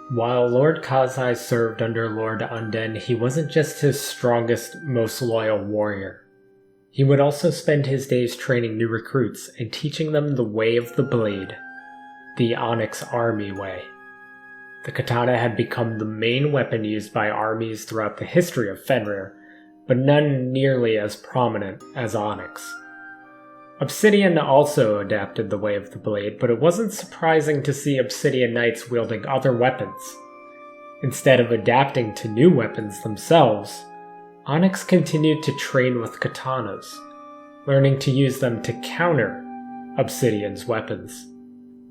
While Lord Kazai served under Lord Unden, he wasn't just his strongest, most loyal warrior. He would also spend his days training new recruits and teaching them the way of the blade, the Onyx Army way. The katana had become the main weapon used by armies throughout the history of Fenrir, but none nearly as prominent as Onyx. Obsidian also adapted the way of the blade, but it wasn't surprising to see Obsidian Knights wielding other weapons. Instead of adapting to new weapons themselves, Onyx continued to train with katanas, learning to use them to counter Obsidian's weapons.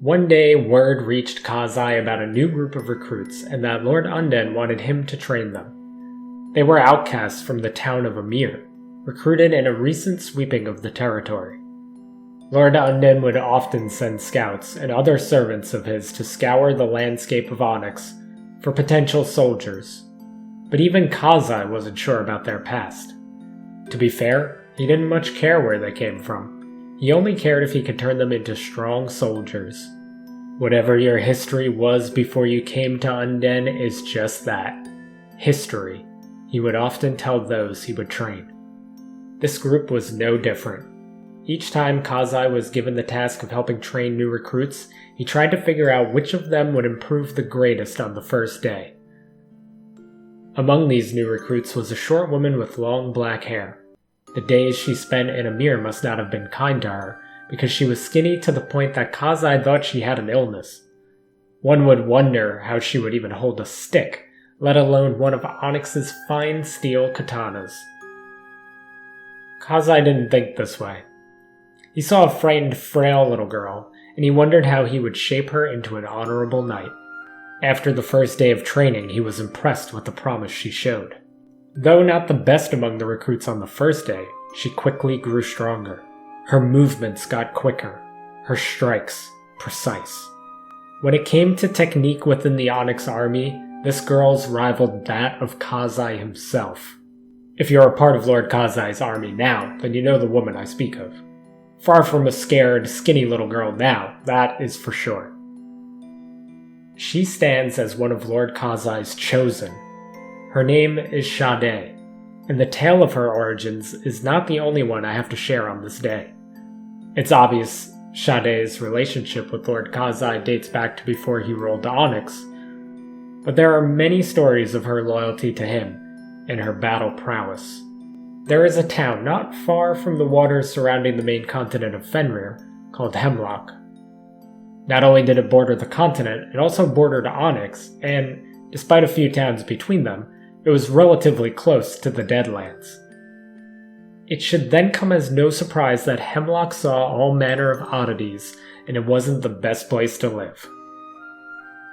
One day, word reached Kazai about a new group of recruits and that Lord Unden wanted him to train them. They were outcasts from the town of Amir, recruited in a recent sweeping of the territory. Lord Unden would often send scouts and other servants of his to scour the landscape of Onyx for potential soldiers, but even Kazai wasn't sure about their past. To be fair, he didn't much care where they came from. He only cared if he could turn them into strong soldiers. Whatever your history was before you came to Unden is just that. History, he would often tell those he would train. This group was no different. Each time Kazai was given the task of helping train new recruits, he tried to figure out which of them would improve the greatest on the first day. Among these new recruits was a short woman with long black hair. The days she spent in Amir must not have been kind to her, because she was skinny to the point that Kazai thought she had an illness. One would wonder how she would even hold a stick, let alone one of Onyx's fine steel katanas. Kazai didn't think this way. He saw a frightened, frail little girl, and he wondered how he would shape her into an honorable knight. After the first day of training, he was impressed with the promise she showed. Though not the best among the recruits on the first day, she quickly grew stronger. Her movements got quicker, her strikes precise. When it came to technique within the Onyx army, this girl's rivaled that of Kazai himself. If you're a part of Lord Kazai's army now, then you know the woman I speak of. Far from a scared, skinny little girl now, that is for sure. She stands as one of Lord Kazai's chosen. Her name is Sade, and the tale of her origins is not the only one I have to share on this day. It's obvious Sade's relationship with Lord Kazai dates back to before he ruled the Onyx, but there are many stories of her loyalty to him and her battle prowess. There is a town not far from the waters surrounding the main continent of Fenrir called Hemlock. Not only did it border the continent, it also bordered Onyx, and, despite a few towns between them, it was relatively close to the Deadlands. It should then come as no surprise that Hemlock saw all manner of oddities, and it wasn't the best place to live.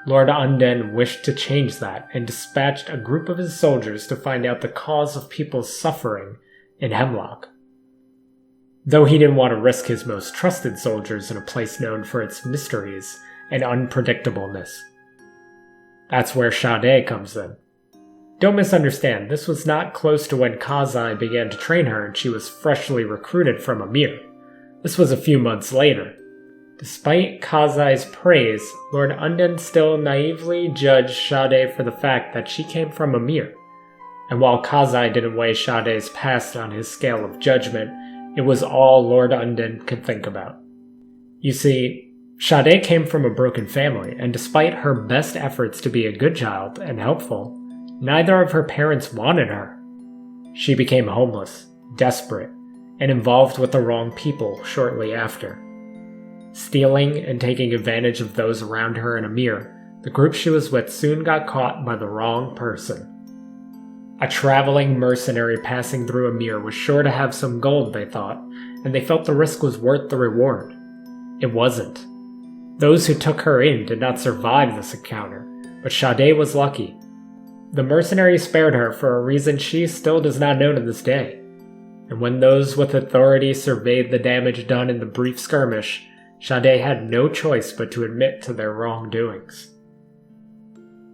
Lord Unden wished to change that, and dispatched a group of his soldiers to find out the cause of people's suffering in Hemlock. Though he didn't want to risk his most trusted soldiers in a place known for its mysteries and unpredictableness. That's where Sade comes in. Don't misunderstand, this was not close to when Kazai began to train her and she was freshly recruited from Amir. This was a few months later. Despite Kazai's praise, Lord Unden still naively judged Sade for the fact that she came from Amir. And while Kazai didn't weigh Sade's past on his scale of judgment, it was all Lord Unden could think about. You see, Sade came from a broken family, and despite her best efforts to be a good child and helpful, neither of her parents wanted her. She became homeless, desperate, and involved with the wrong people shortly after. Stealing and taking advantage of those around her in Amir, the group she was with soon got caught by the wrong person. A traveling mercenary passing through Amir was sure to have some gold, they thought, and they felt the risk was worth the reward. It wasn't. Those who took her in did not survive this encounter, but Sade was lucky. The mercenary spared her for a reason she still does not know to this day, and when those with authority surveyed the damage done in the brief skirmish, Sade had no choice but to admit to their wrongdoings.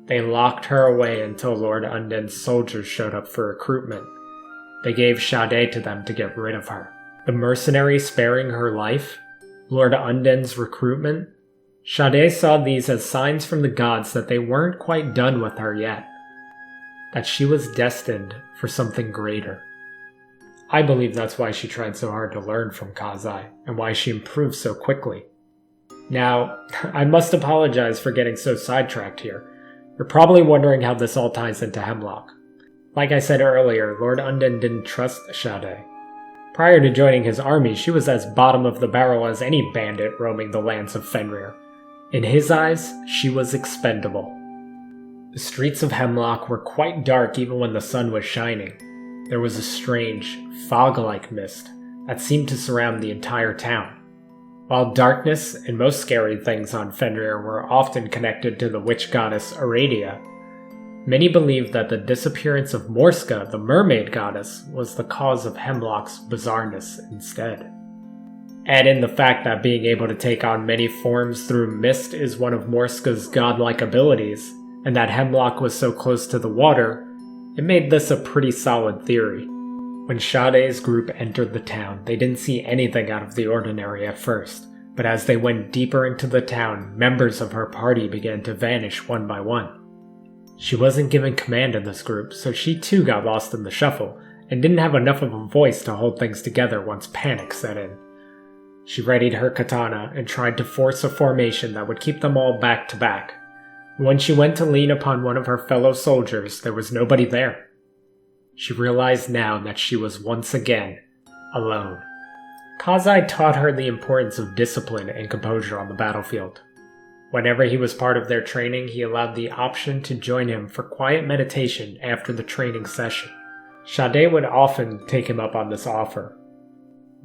They locked her away until Lord Unden's soldiers showed up for recruitment. They gave Sade to them to get rid of her. The mercenary sparing her life? Lord Unden's recruitment? Sade saw these as signs from the gods that they weren't quite done with her yet, that she was destined for something greater. I believe that's why she tried so hard to learn from Kazai, and why she improved so quickly. Now, I must apologize for getting so sidetracked here. You're probably wondering how this all ties into Hemlock. Like I said earlier, Lord Unden didn't trust Sade. Prior to joining his army, she was as bottom of the barrel as any bandit roaming the lands of Fenrir. In his eyes, she was expendable. The streets of Hemlock were quite dark even when the sun was shining. There was a strange, fog-like mist that seemed to surround the entire town. While darkness and most scary things on Fenrir were often connected to the witch goddess Aradia, many believed that the disappearance of Morska, the mermaid goddess, was the cause of Hemlock's bizarreness instead. Add in the fact that being able to take on many forms through mist is one of Morska's godlike abilities, and that Hemlock was so close to the water, it made this a pretty solid theory. When Sade's group entered the town, they didn't see anything out of the ordinary at first, but as they went deeper into the town, members of her party began to vanish one by one. She wasn't given command in this group, so she too got lost in the shuffle, and didn't have enough of a voice to hold things together once panic set in. She readied her katana and tried to force a formation that would keep them all back to back. When she went to lean upon one of her fellow soldiers, there was nobody there. She realized now that she was once again alone. Kazai taught her the importance of discipline and composure on the battlefield. Whenever he was part of their training, he allowed the option to join him for quiet meditation after the training session. Sade would often take him up on this offer.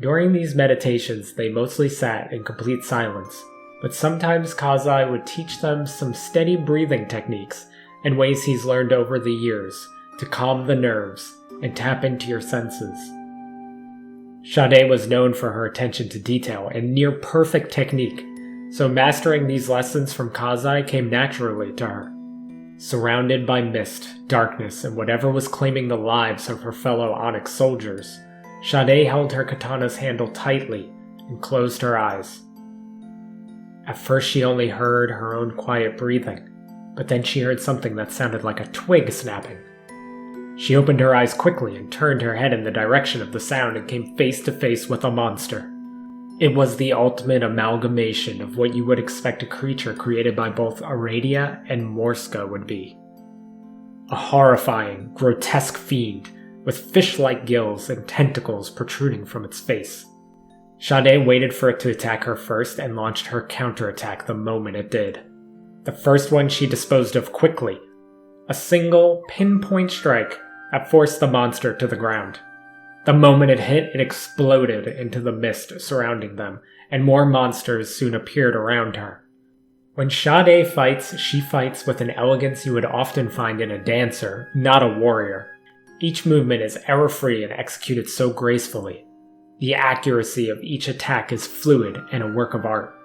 During these meditations, they mostly sat in complete silence, but sometimes Kazai would teach them some steady breathing techniques and ways he's learned over the years to calm the nerves and tap into your senses. Sade was known for her attention to detail and near-perfect technique, so mastering these lessons from Kazai came naturally to her. Surrounded by mist, darkness, and whatever was claiming the lives of her fellow Onyx soldiers, Sade held her katana's handle tightly and closed her eyes. At first she only heard her own quiet breathing, but then she heard something that sounded like a twig snapping. She opened her eyes quickly and turned her head in the direction of the sound and came face to face with a monster. It was the ultimate amalgamation of what you would expect a creature created by both Aradia and Morska would be. A horrifying, grotesque fiend with fish-like gills and tentacles protruding from its face. Sade waited for it to attack her first and launched her counterattack the moment it did. The first one she disposed of quickly. A single, pinpoint strike that forced the monster to the ground. The moment it hit, it exploded into the mist surrounding them, and more monsters soon appeared around her. When Sade fights, she fights with an elegance you would often find in a dancer, not a warrior. Each movement is error-free and executed so gracefully. The accuracy of each attack is fluid and a work of art.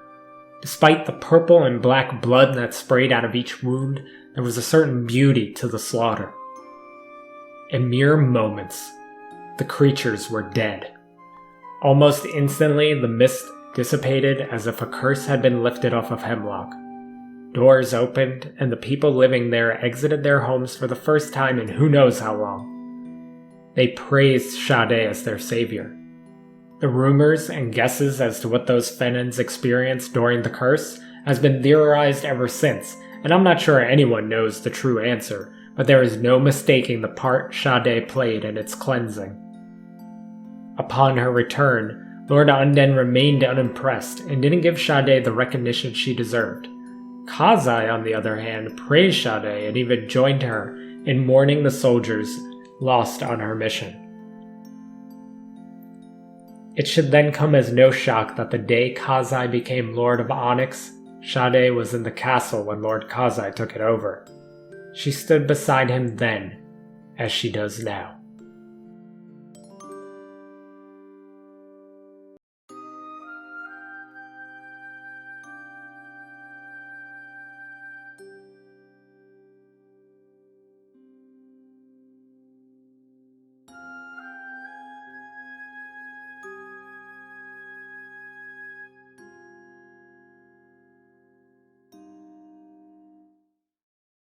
Despite the purple and black blood that sprayed out of each wound, there was a certain beauty to the slaughter. In mere moments, the creatures were dead. Almost instantly, the mist dissipated as if a curse had been lifted off of Hemlock. Doors opened, and the people living there exited their homes for the first time in who knows how long. They praised Sade as their savior. The rumors and guesses as to what those Fenins experienced during the curse has been theorized ever since, and I'm not sure anyone knows the true answer, but there is no mistaking the part Sade played in its cleansing. Upon her return, Lord Unden remained unimpressed and didn't give Sade the recognition she deserved. Kazai, on the other hand, praised Sade and even joined her in mourning the soldiers lost on her mission. It should then come as no shock that the day Kazai became Lord of Onyx, Sade was in the castle when Lord Kazai took it over. She stood beside him then, as she does now.